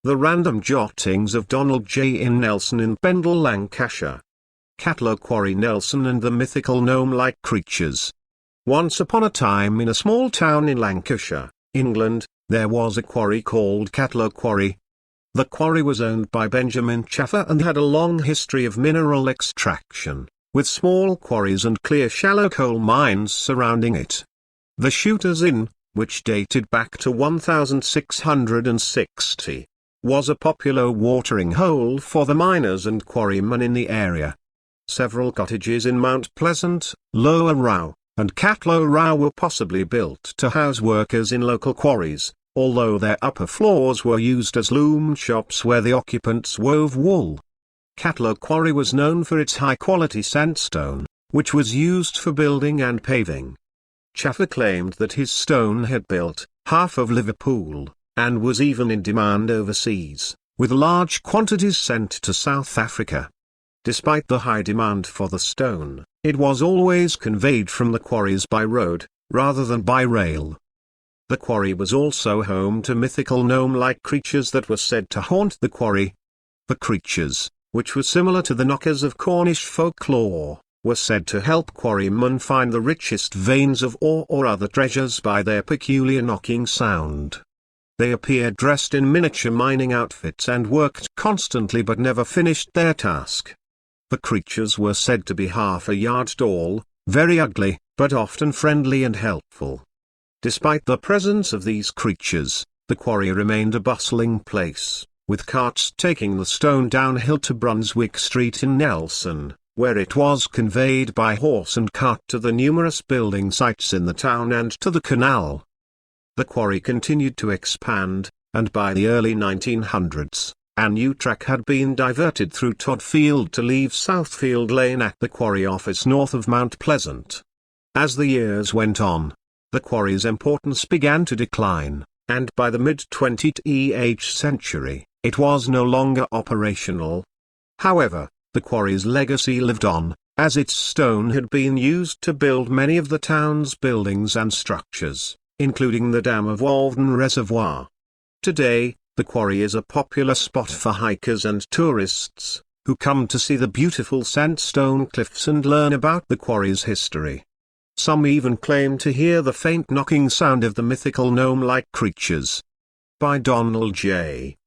The Random Jottings of Donald J. Nelson in Pendle, Lancashire. Catlow Quarry Nelson and the mythical gnome-like creatures. Once upon a time in a small town in Lancashire, England, there was a quarry called Catlow Quarry. The quarry was owned by Benjamin Chaffer and had a long history of mineral extraction, with small quarries and clear shallow coal mines surrounding it. The Shooter's Inn, which dated back to 1660, was a popular watering hole for the miners and quarrymen in the area. Several cottages in Mount Pleasant, Lower Row, and Catlow Row were possibly built to house workers in local quarries, although their upper floors were used as loomshops where the occupants wove wool. Catlow Quarry was known for its high-quality sandstone, which was used for building and paving. Chaffer claimed that his stone had built half of Liverpool, and was even in demand overseas, with large quantities sent to South Africa. Despite the high demand for the stone, it was always conveyed from the quarries by road, rather than by rail. The quarry was also home to mythical gnome-like creatures that were said to haunt the quarry. The creatures, which were similar to the knockers of Cornish folklore, were said to help quarrymen find the richest veins of ore or other treasures by their peculiar knocking sound. They appeared dressed in miniature mining outfits and worked constantly but never finished their task. The creatures were said to be half a yard tall, very ugly, but often friendly and helpful. Despite the presence of these creatures, the quarry remained a bustling place, with carts taking the stone downhill to Brunswick Street in Nelson, where it was conveyed by horse and cart to the numerous building sites in the town and to the canal. The quarry continued to expand, and by the early 1900s, a new track had been diverted through Todfield to leave Southfield Lane at the quarry office north of Mount Pleasant. As the years went on, the quarry's importance began to decline, and by the mid-20th century, it was no longer operational. However, the quarry's legacy lived on, as its stone had been used to build many of the town's buildings and structures, including the dam of Walden Reservoir. Today, the quarry is a popular spot for hikers and tourists, who come to see the beautiful sandstone cliffs and learn about the quarry's history. Some even claim to hear the faint knocking sound of the mythical gnome-like creatures. By Donald J.